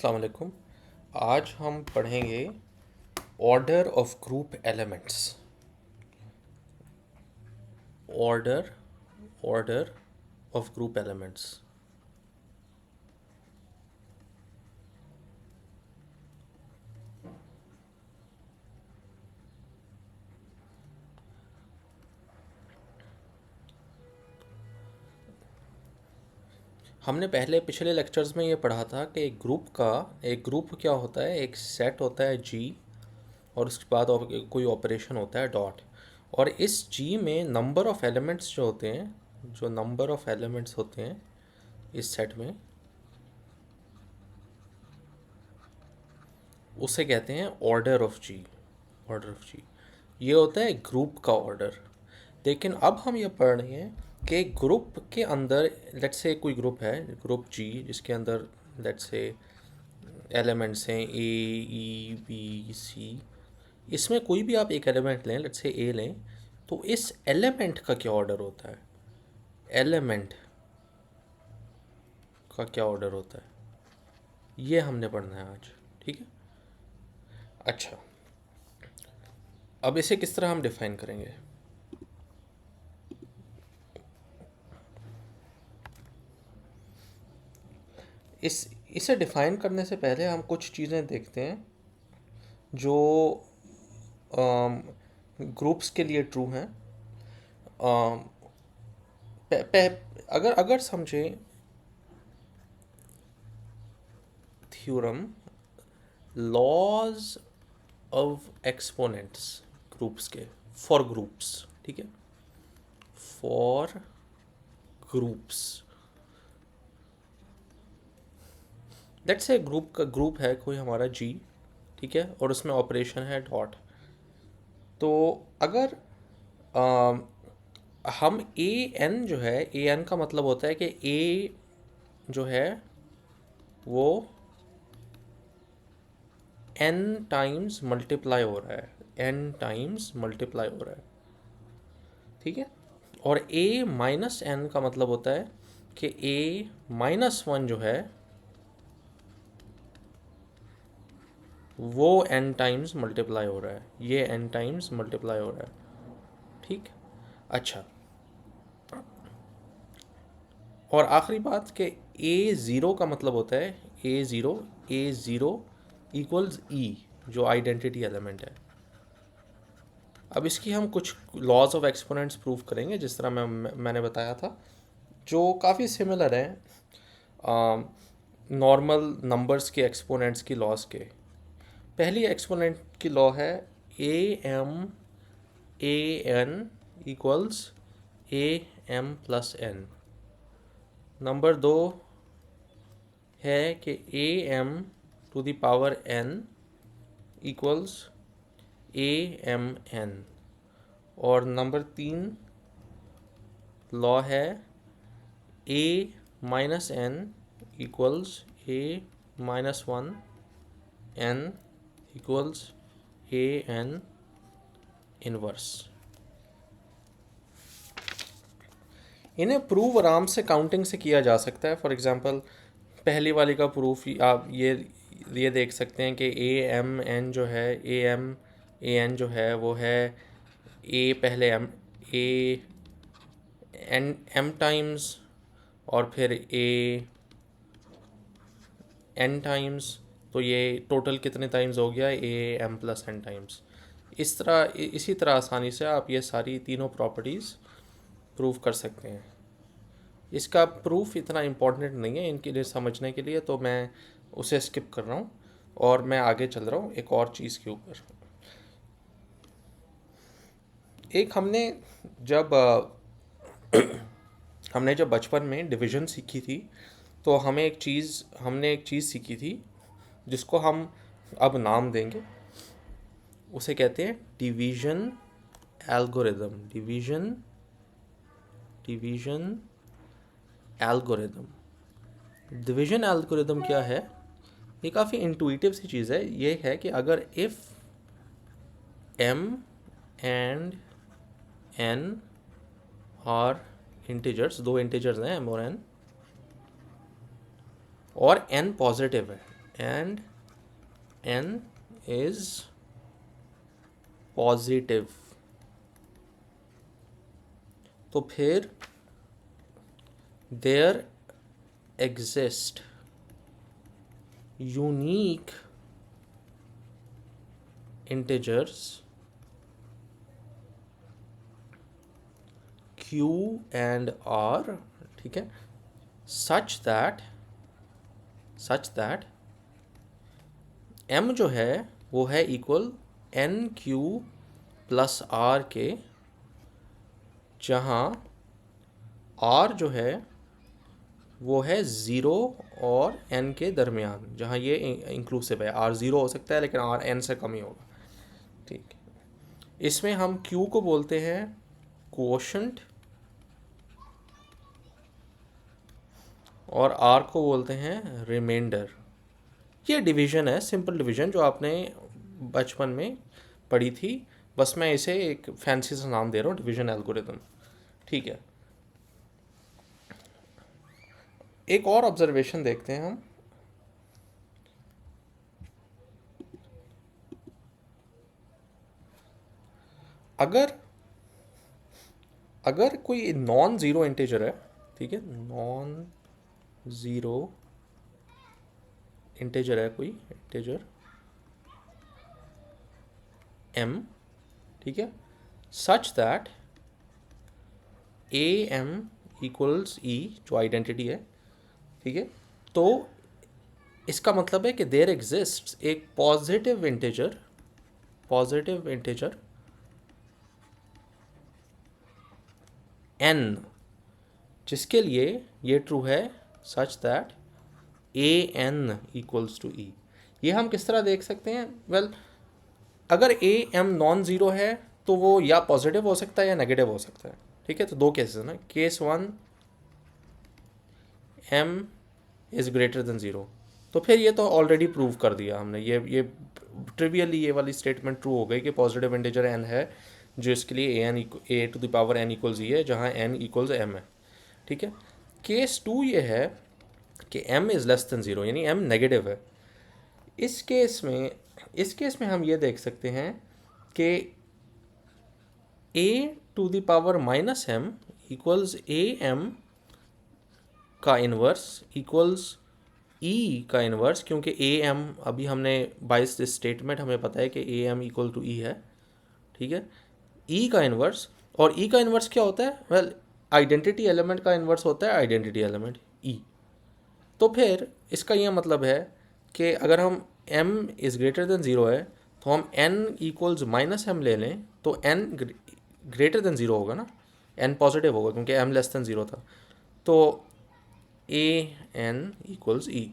अस्सलाम वालेकुम। आज हम पढ़ेंगे order of group elements. Order order of group elements. हमने पहले पिछले लेक्चर्स में ये पढ़ा था कि एक ग्रुप क्या होता है। एक सेट होता है जी, और उसके बाद कोई ऑपरेशन होता है डॉट। और इस जी में नंबर ऑफ एलिमेंट्स जो होते हैं, जो नंबर ऑफ एलिमेंट्स होते हैं इस सेट में, उसे कहते हैं order of G. Order of G ये होता है ग्रुप का ऑर्डर। लेकिन अब हम ये पढ़ रहे हैं कि ग्रुप के अंदर, लेट्स से कोई ग्रुप है, ग्रुप जी, जिसके अंदर लेट्स से एलिमेंट्स हैं ए, ई, बी, सी। इसमें कोई भी आप एक एलिमेंट लें, लेट्स से ए लें, तो इस एलिमेंट का क्या ऑर्डर होता है, एलिमेंट का क्या ऑर्डर होता है, ये हमने पढ़ना है आज। ठीक है। अच्छा, अब इसे किस तरह हम डिफाइन करेंगे। इसे डिफाइन करने से पहले हम कुछ चीज़ें देखते हैं जो ग्रुप्स के लिए ट्रू हैं। अम, अगर अगर समझें theorem, laws of exponents groups के, फॉर ग्रुप्स। ठीक है, for groups. Let's say group है कोई हमारा जी, ठीक है, और उसमें ऑपरेशन है डॉट। तो अगर अम, हम ए एन जो है, ए एन का मतलब होता है कि ए जो है वो एन टाइम्स मल्टीप्लाई हो रहा है, एन टाइम्स मल्टीप्लाई हो रहा है। ठीक है। और ए माइनस एन का मतलब होता है कि ए माइनस वन जो है वो एन टाइम्स मल्टीप्लाई हो रहा है, ये एन टाइम्स मल्टीप्लाई हो रहा है। ठीक। अच्छा, और आखिरी बात कि ए ज़ीरो का मतलब होता है ए ज़ीरो इक्वल्स ई, जो आइडेंटिटी एलिमेंट है। अब इसकी हम कुछ लॉज ऑफ एक्सपोनेंट्स प्रूव करेंगे, जिस तरह मैंने बताया था, जो काफ़ी सिमिलर हैं नॉर्मल नंबर्स के एक्सपोनेंट्स की लॉज के। पहली एक्सपोनेंट की लॉ है A M A N equals A M plus N. Number दो है कि A M to the power N equals A M N. और नंबर तीन लॉ है A minus N equals A minus one N equals A N inverse. इन्हें prove आराम से counting से किया जा सकता है। फॉर एग्जांपल, पहली वाली का प्रूफ आप ये देख सकते हैं कि ए एम एन जो है, ए एन जो है वो है ए पहले M, A N M times, और फिर ए एन टाइम्स। तो ये टोटल कितने टाइम्स हो गया, a M plus n times. इसी तरह आसानी से आप ये सारी तीनों प्रॉपर्टीज़ प्रूव कर सकते हैं। इसका प्रूफ इतना इम्पोर्टेंट नहीं है इनके लिए समझने के लिए, तो मैं उसे स्किप कर रहा हूँ और मैं आगे चल रहा हूँ एक और चीज़ के ऊपर। एक जब हमने जब बचपन में डिवीज़न सीखी थी, तो हमने एक चीज़ सीखी थी जिसको हम अब नाम देंगे। उसे कहते हैं division algorithm. Division algorithm. Division algorithm क्या है? ये काफ़ी इंटुइटिव सी चीज़ है। ये है कि अगर इफ़ एम एंड एन और दो इंटीजर्स हैं एम और एन, और एन पॉजिटिव है, एंड n इज पॉजिटिव, तो फिर there exist unique integers q and r, ठीक है, सच दैट m जो है वो है equal n q plus r के, जहाँ r जो है वो है ज़ीरो और n के दरमियान, जहाँ ये इंक्लूसिव है। r ज़ीरो हो सकता है लेकिन r n से कम ही होगा, ठीक है। इसमें हम q को बोलते हैं क्वोशंट और r को बोलते हैं रिमाइंडर। ये डिवीज़न है, सिंपल डिवीज़न जो आपने बचपन में पढ़ी थी, बस मैं इसे एक फैंसी सा नाम दे रहा हूँ, डिवीज़न एल्गोरिथम, ठीक है। एक और ऑब्जर्वेशन देखते हैं हम। अगर कोई नॉन ज़ीरो इंटीजर है, ठीक है, नॉन ज़ीरो इंटीजर है कोई इंटीजर m, ठीक है, such that A M equals E, जो आइडेंटिटी है, ठीक है, तो इसका मतलब है कि देयर एग्जिस्ट एक पॉजिटिव इंटीजर n, जिसके लिए ये ट्रू है such that A N equals to E. ये हम किस तरह देख सकते हैं? वेल, अगर ए एम नॉन ज़ीरो है तो वो या पॉजिटिव हो सकता है या नेगेटिव हो सकता है, ठीक है। तो दो केसेस है ना, case one m is greater than zero, तो फिर ये तो ऑलरेडी प्रूव कर दिया हमने, ये ट्रिवियली ये वाली स्टेटमेंट ट्रू हो गई कि पॉजिटिव इंटीजर n है, जो इसके लिए A to the power n equals E है, जहाँ n इक्वल्स m है, ठीक है। केस टू ये है कि m is less than zero, यानी m नेगेटिव है। इस केस में हम ये देख सकते हैं कि a to the power minus m equals A m का इन्वर्स इक्वल्स e का इन्वर्स, क्योंकि ए एम अभी हमने बाइस स्टेटमेंट हमें पता है कि ए एम इक्वल टू ई है, ठीक है। e का इन्वर्स, और e का इन्वर्स क्या होता है? वेल, आइडेंटिटी एलिमेंट का इन्वर्स होता है आइडेंटिटी एलिमेंट e। तो फिर इसका ये मतलब है कि अगर हम m is greater than zero है तो हम n इक्वल्स माइनस एम ले लें तो n ग्रेटर देन ज़ीरो होगा ना, n पॉजिटिव होगा क्योंकि m लेस देन ज़ीरो था, तो ए एन इक्वल्स ई।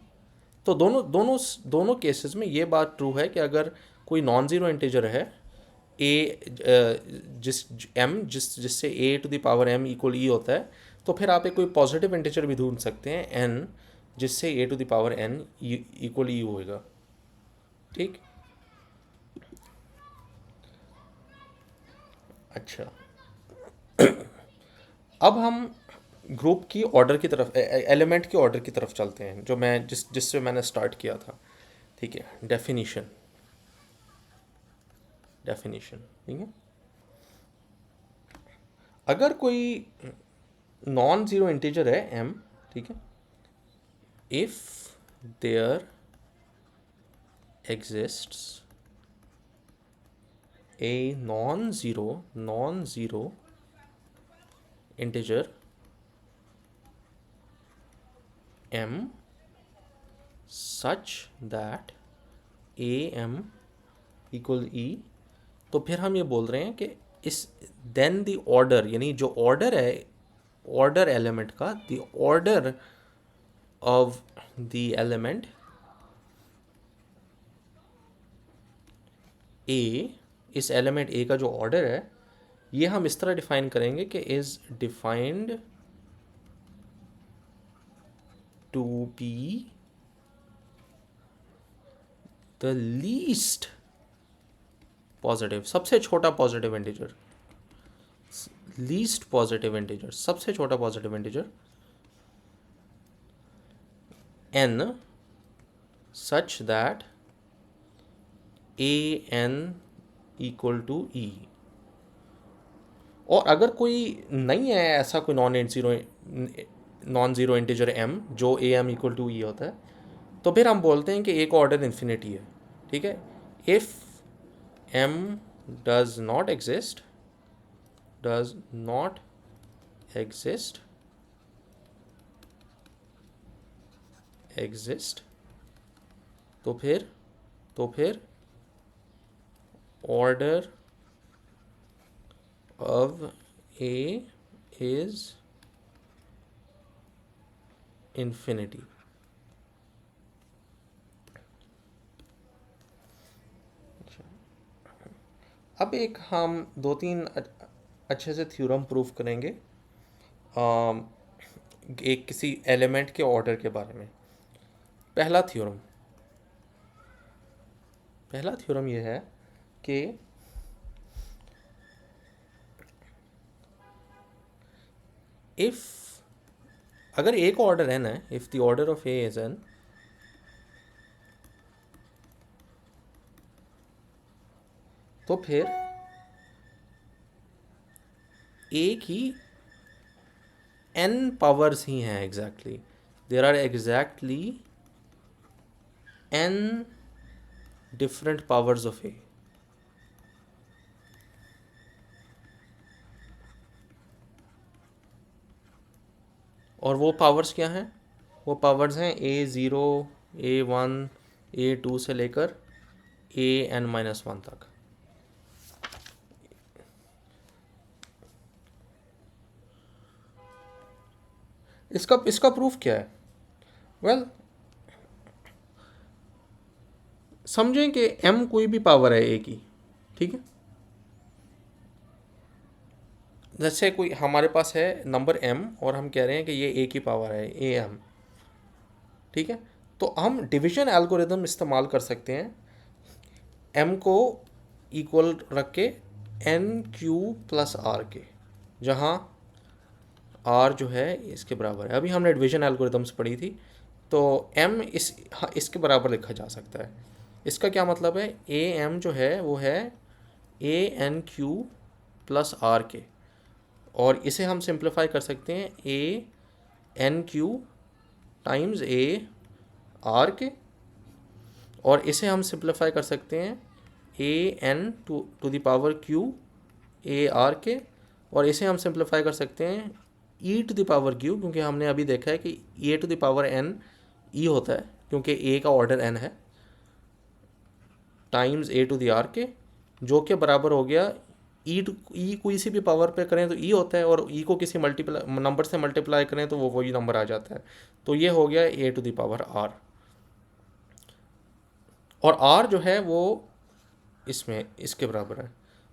तो दोनों केसेस में ये बात ट्रू है कि अगर कोई नॉन ज़ीरो इंटीजर है जिससे A to the power m equal E होता है, तो फिर आप एक कोई पॉजिटिव इंटीजर भी ढूंढ सकते हैं n जिससे A to the power n equal E होएगा, ठीक। अच्छा, अब हम ग्रुप की ऑर्डर की तरफ, एलिमेंट की ऑर्डर की तरफ चलते हैं, जो मैं जिससे मैंने स्टार्ट किया था, ठीक है। डेफिनीशन, ठीक है। अगर कोई नॉन ज़ीरो इंटीजर है m, ठीक है, if there exists a non zero integer m such that a m equal e, तो फिर हम ये बोल रहे हैं कि इस देन द ऑर्डर, यानी जो ऑर्डर है, ऑर्डर एलिमेंट का, the order of the element a, इस एलिमेंट a का जो ऑर्डर है, ये हम इस तरह डिफाइन करेंगे कि is defined to be the least positive, सबसे छोटा positive integer, least positive integer, सबसे छोटा positive integer n such that an equal to E. और अगर कोई नहीं है ऐसा कोई नॉन ज़ीरो इंटीजर m जो am इक्वल टू ई होता है, तो फिर हम बोलते हैं कि एक ऑर्डर इन्फिनिटी है। ठीक है, if m does not exist तो फिर order of a is infinity. अब एक हम दो तीन अच्छे से थ्योरम प्रूफ करेंगे एक किसी एलिमेंट के ऑर्डर के बारे में। पहला थ्योरम ये है कि अगर ए का ऑर्डर n है, if the order of A is n, तो फिर ए की n पावर्स ही हैं exactly. There are exactly n different powers of A. और वो पावर्स क्या हैं? वो पावर्स हैं a0, a1, a2 से लेकर an-1 तक। इसका प्रूफ क्या है? वेल, समझें कि m कोई भी पावर है a की। ठीक है, जैसे कोई हमारे पास है नंबर m और हम कह रहे हैं कि ये a की पावर है am। ठीक है, तो हम डिवीजन एल्गोरिदम इस्तेमाल कर सकते हैं m को इक्वल रख के n³ प्लस r के, जहाँ r जो है इसके बराबर है। अभी हमने डिवीजन एल्गोरिदम्स पढ़ी थी, तो m इसके बराबर लिखा जा सकता है। इसका क्या मतलब है? am जो है वो है an³ प्लस r के, और इसे हम सिंप्लीफाई कर सकते हैं an³ टाइम्स ar के, और इसे हम सिंप्लीफाई कर सकते हैं an to the power q ar के, और इसे हम सिंप्लीफाई कर सकते हैं e to the power q, क्योंकि हमने अभी देखा है कि a to the power n e होता है क्योंकि a का ऑर्डर n है, times a to the r के, जो कि बराबर हो गया ई कोई सी भी पावर पे करें तो ई होता है, और ई को किसी नंबर से मल्टीप्लाई करें तो वो वही नंबर आ जाता है। तो ये हो गया A to the power are, और आर जो है वो इसके बराबर है।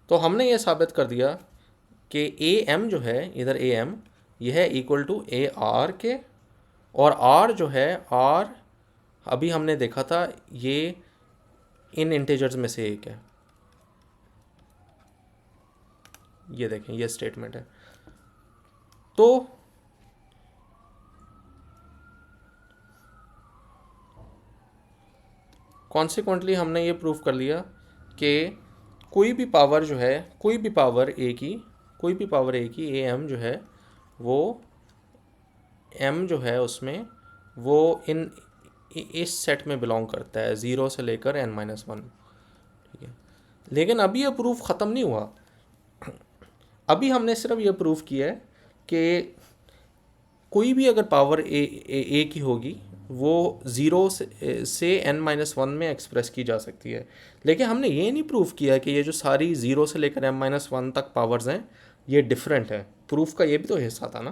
तो हमने ये साबित कर दिया कि ए एम जो है, इधर ए एम, यह है इक्वल टू ए आर के, और आर जो है आर अभी हमने देखा था ये इन इंटीजर्स में से एक है। ये देखें, ये स्टेटमेंट है। तो कॉन्सिक्वेंटली हमने ये प्रूव कर लिया कि कोई भी पावर जो है, कोई भी पावर ए की ए एम जो है वो एम जो है उसमें वो इस सेट में बिलोंग करता है 0 से लेकर n-1। ठीक है, लेकिन अभी ये प्रूफ ख़त्म नहीं हुआ। अभी हमने सिर्फ ये प्रूफ किया है कि कोई भी अगर पावर ए की होगी वो 0 से n-1 में एक्सप्रेस की जा सकती है, लेकिन हमने ये नहीं प्रूफ किया कि ये जो सारी 0 से लेकर m-1 तक पावर्स हैं ये डिफरेंट है। प्रूफ का ये भी तो हिस्सा था ना।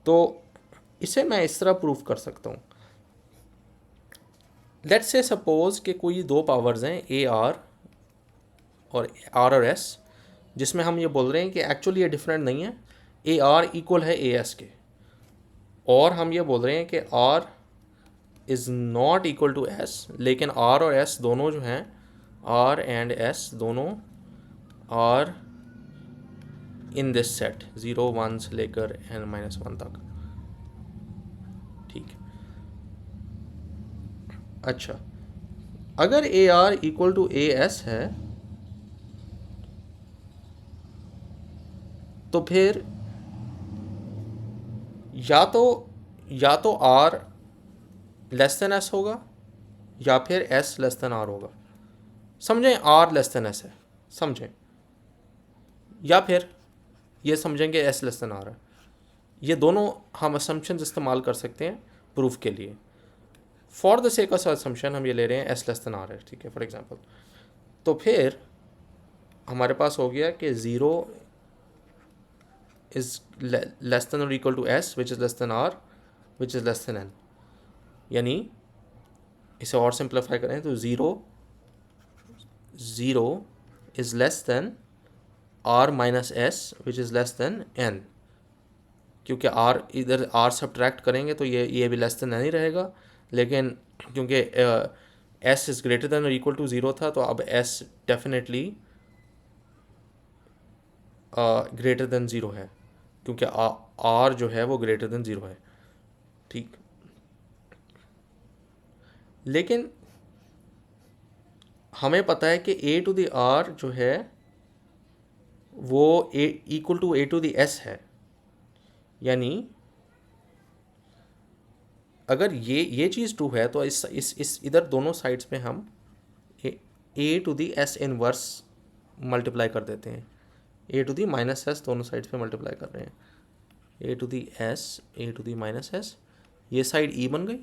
तो इसे मैं इस तरह प्रूफ कर सकता हूँ। लेट्स से सपोज कि कोई दो पावर्स हैं ए आर और एस, जिसमें हम ये बोल रहे हैं कि एक्चुअली ये डिफरेंट नहीं है, ए आर इक्वल है ए एस के, और हम ये बोल रहे हैं कि R is not equal to S, लेकिन आर और एस दोनों जो हैं, आर एंड एस दोनों आर इन दिस सेट 0, 1 से लेकर n-1 तक। ठीक, अच्छा, अगर a are equal to a S है तो फिर या तो आर लेस देन एस होगा या फिर एस लेस देन आर होगा। समझें आर लेस देन एस है, समझें, या फिर ये समझेंगे एस लेस देन आर है। ये दोनों हम असम्पशंस इस्तेमाल कर सकते हैं प्रूफ के लिए। For the sake of assumption हम ये ले रहे हैं एस लेस देन आर है, ठीक है, फॉर एग्जांपल। तो फिर हमारे पास हो गया कि ज़ीरो इज़ लेस देन और equal to s which is less than r which is less than n. यानी इसे और सिंप्लीफाई करें तो zero is less than r minus s which is less than n, क्योंकि आर इधर r subtract करेंगे तो ये भी लेस देन एन ही रहेगा। लेकिन क्योंकि एस इज़ ग्रेटर देन और इक्वल टू ज़ीरो था तो अब S definitely greater than zero है, क्योंकि आर जो है वो ग्रेटर देन ज़ीरो है, ठीक। लेकिन हमें पता है कि ए टू द आर जो है वो A equal to A to the S है। यानी अगर ये चीज़ ट्रू है तो इस इधर दोनों साइड्स पे हम A to the S inverse multiply कर देते हैं। A to the minus S दोनों साइड्स पे मल्टीप्लाई कर रहे हैं। A to the minus S, ये साइड ई बन गई।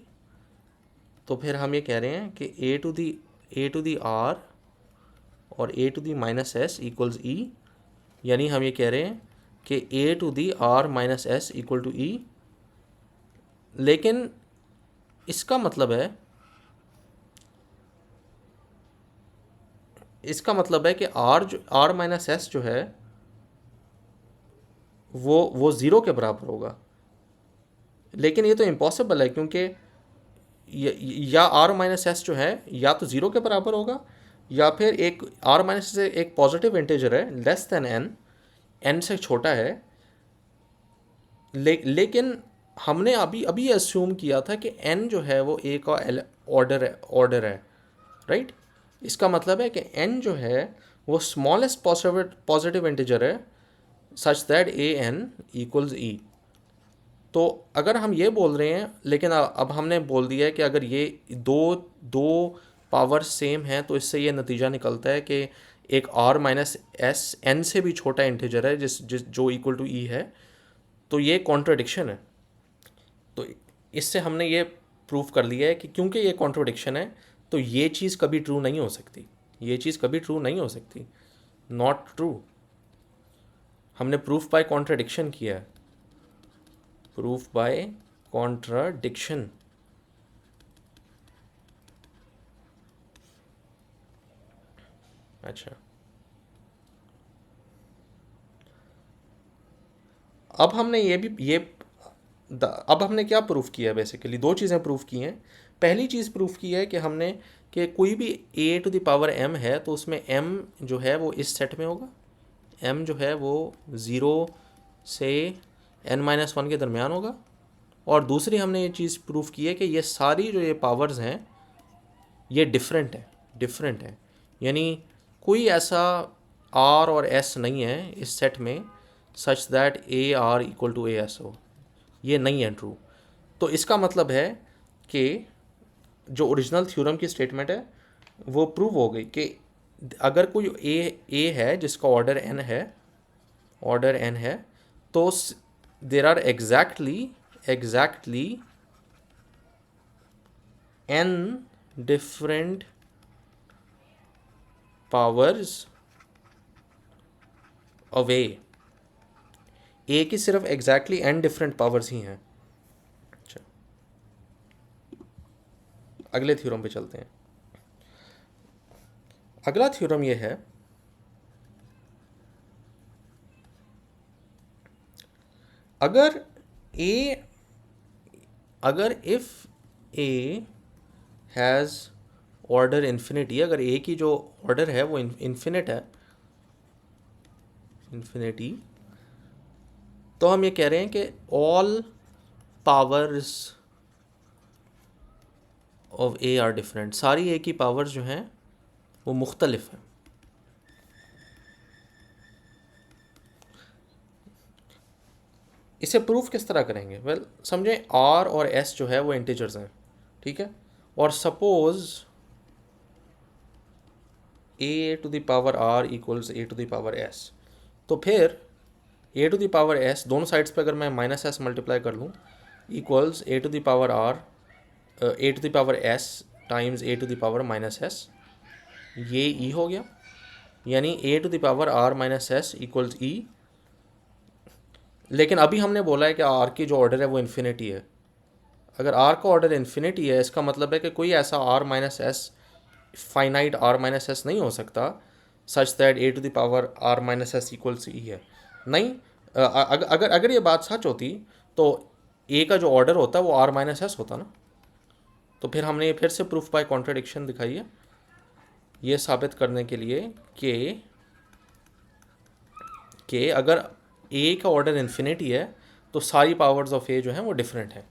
तो फिर हम ये कह रहे हैं कि ए टू दी आर और A to the minus S equals E. यानी हम ये कह रहे हैं कि A to the R minus S equal to E. लेकिन इसका मतलब है कि आर माइनस एस जो है वो ज़ीरो के बराबर होगा। लेकिन ये तो इम्पॉसिबल है, क्योंकि या आर माइनस एस जो है या तो ज़ीरो के बराबर होगा या फिर एक आर माइनस से एक पॉजिटिव इंटीजर है लेस देन एन से छोटा है। लेकिन हमने अभी अस्यूम किया था कि n जो है वो a का ऑर्डर है, राइट। इसका मतलब है कि n जो है वो स्मॉलेस्ट पॉजिटिव इंटीजर है such that A N equals E. तो अगर हम ये बोल रहे हैं, लेकिन अब हमने बोल दिया है कि अगर ये दो पावर सेम हैं तो इससे ये नतीजा निकलता है कि एक r माइनस एस n से भी छोटा इंटीजर है जो इक्वल टू e है। तो ये कॉन्ट्रडिक्शन है। तो इससे हमने ये प्रूफ कर लिया है कि क्योंकि ये कॉन्ट्रडिक्शन है तो ये चीज़ कभी ट्रू नहीं हो सकती। ये चीज़ कभी ट्रू नहीं हो सकती, नॉट ट्रू। हमने प्रूफ बाय कॉन्ट्रडिक्शन किया है, प्रूफ बाय कॉन्ट्राडिक्शन। अच्छा, अब हमने अब हमने क्या प्रूफ किया है? बेसिकली दो चीज़ें प्रूफ की हैं। पहली चीज़ प्रूफ की है कि हमने कि कोई भी a to the power m है तो उसमें m जो है वो इस सेट में होगा। m जो है वो 0 से n-1 के दरमियान होगा। और दूसरी हमने ये चीज़ प्रूफ की है कि ये सारी जो ये पावर्स हैं ये डिफरेंट है। यानी कोई ऐसा r और s नहीं है इस सेट में such that a are equal to a s हो। ये नहीं है ट्रू। तो इसका मतलब है कि जो ओरिजिनल थ्योरम की स्टेटमेंट है वो प्रूव हो गई कि अगर कोई ए है जिसका ऑर्डर एन है तो there are exactly N different powers away. A की सिर्फ एग्जैक्टली एन डिफरेंट पावर्स ही हैं। अच्छा, अगले थ्योरम पे चलते हैं। अगला थ्योरम ये है, अगर if A has order infinity, अगर ए की जो ऑर्डर है वो इन्फिनिट है, इन्फिनिटी, तो हम ये कह रहे हैं कि all powers of A R different, सारी ए की पावर्स जो हैं वो मुख्तलिफ हैं। इसे प्रूफ किस तरह करेंगे? वेल समझें आर और एस जो है वो इंटीजर्स हैं, ठीक है, और suppose A to the power R equals A to the power S, तो फिर A to the power S दोनों साइड्स पे अगर मैं माइनस एस मल्टीप्लाई कर लूँ equals A to the power R A to the power S times A to the power minus S, ये E हो गया, यानी A to the power R minus S equals E. लेकिन अभी हमने बोला है कि आर की जो ऑर्डर है वो इन्फिनिटी है। अगर आर का ऑर्डर इन्फिनिटी है इसका मतलब है कि कोई ऐसा R minus S finite R minus S नहीं हो सकता such that A to the power R minus S equals E है। नहीं, अगर अगर ये बात सच होती तो ए का जो ऑर्डर होता है वो आर माइनस एस होता ना। तो फिर हमने फिर से प्रूफ बाय कॉन्ट्रडिक्शन दिखाई है, ये साबित करने के लिए कि अगर ए का ऑर्डर इन्फिनिटी है तो सारी पावर्स ऑफ ए जो हैं वो डिफरेंट हैं।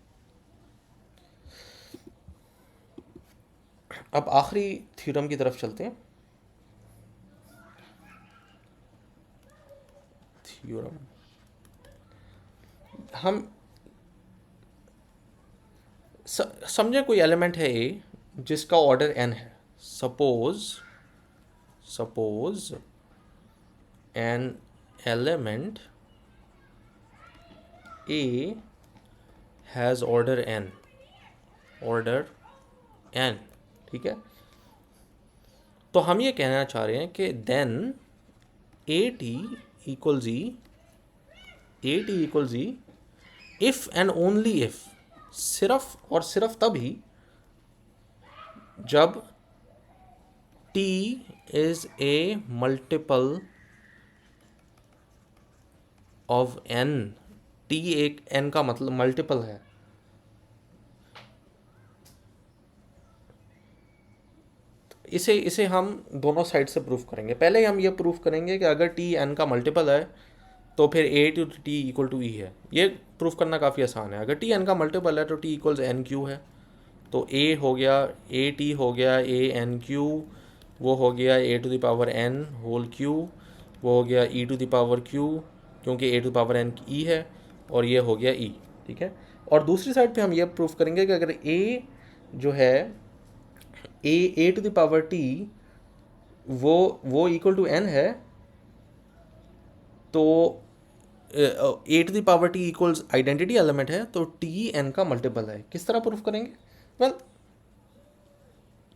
अब आखिरी थ्योरम की तरफ चलते हैं। थ्योरम हम समझे कोई एलिमेंट है ए जिसका ऑर्डर एन है। Suppose n element a has order n, ठीक है। तो हम ये कहना चाह रहे हैं कि then a t equals e if and only if, सिर्फ और सिर्फ तभी जब t is a multiple of n, t एक n का मतलब मल्टीपल है। इसे हम दोनों साइड से प्रूफ करेंगे। पहले हम ये प्रूफ करेंगे कि अगर t n का मल्टीपल है तो फिर A to T equal to ई है। ये प्रूफ करना काफ़ी आसान है। अगर टी एन का मल्टीपल है तो टी इक्वल्स एन क्यू है, तो ए हो गया ए टी हो गया ए एन क्यू, वो हो गया A to the power N whole Q, वो हो गया E to the power Q क्योंकि A to the power N E है, और ये हो गया ई, ठीक है। और दूसरी साइड पे हम ये प्रूफ करेंगे कि अगर ए जो है A to the power T वो इक्वल टू एन है तो A to the power T equals identity element है तो टी एन का मल्टीपल है। किस तरह प्रूफ करेंगे? Well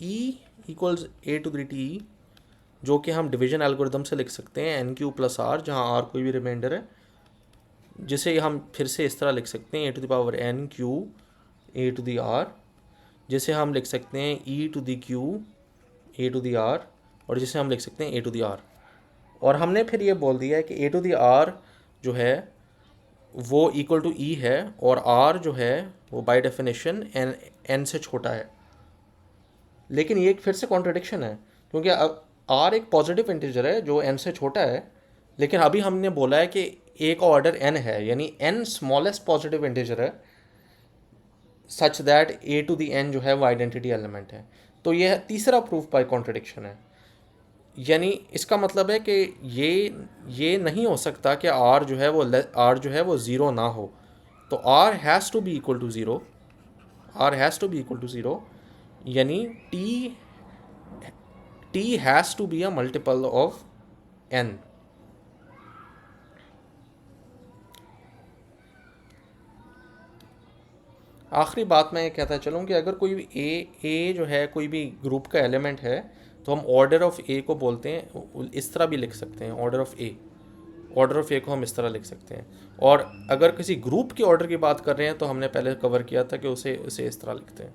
e equals A to the t, जो कि हम डिवीजन एल्गोरिदम से लिख सकते हैं एन क्यू प्लस आर, जहाँ आर कोई भी रिमाइंडर है, जिसे हम फिर से इस तरह लिख सकते हैं A to the power N Q A to the R, जिसे हम लिख सकते हैं E to the Q A to the R, और जिसे हम लिख सकते हैं ए टू द आर। और हमने फिर ये बोल दिया है कि ए टू द आर जो है वो इक्वल टू ई है, और आर जो है वो बाय डेफिनेशन एन से छोटा है। लेकिन ये एक फिर से कॉन्ट्रडिक्शन है, क्योंकि आर एक पॉजिटिव इंटीजर है जो एन से छोटा है, लेकिन अभी हमने बोला है कि ए का ऑर्डर एन है, यानी एन स्मॉलेस्ट पॉजिटिव इंटीजर है such that A to the n जो है वो आइडेंटिटी एलिमेंट है। तो यह तीसरा प्रूफ बाय कॉन्ट्रडिक्शन है। यानी इसका मतलब है कि ये नहीं हो सकता कि आर जो है वो ज़ीरो ना हो। तो R has to be equal to zero, यानी T has to be a multiple of N. आखिरी बात मैं ये कहता चलूँ कि अगर कोई भी ए जो है कोई भी ग्रुप का एलिमेंट है तो हम ऑर्डर ऑफ ए को बोलते हैं, इस तरह भी लिख सकते हैं ऑर्डर ऑफ ए को हम इस तरह लिख सकते हैं। और अगर किसी ग्रुप के ऑर्डर की बात कर रहे हैं तो हमने पहले कवर किया था कि उसे इस तरह लिखते हैं।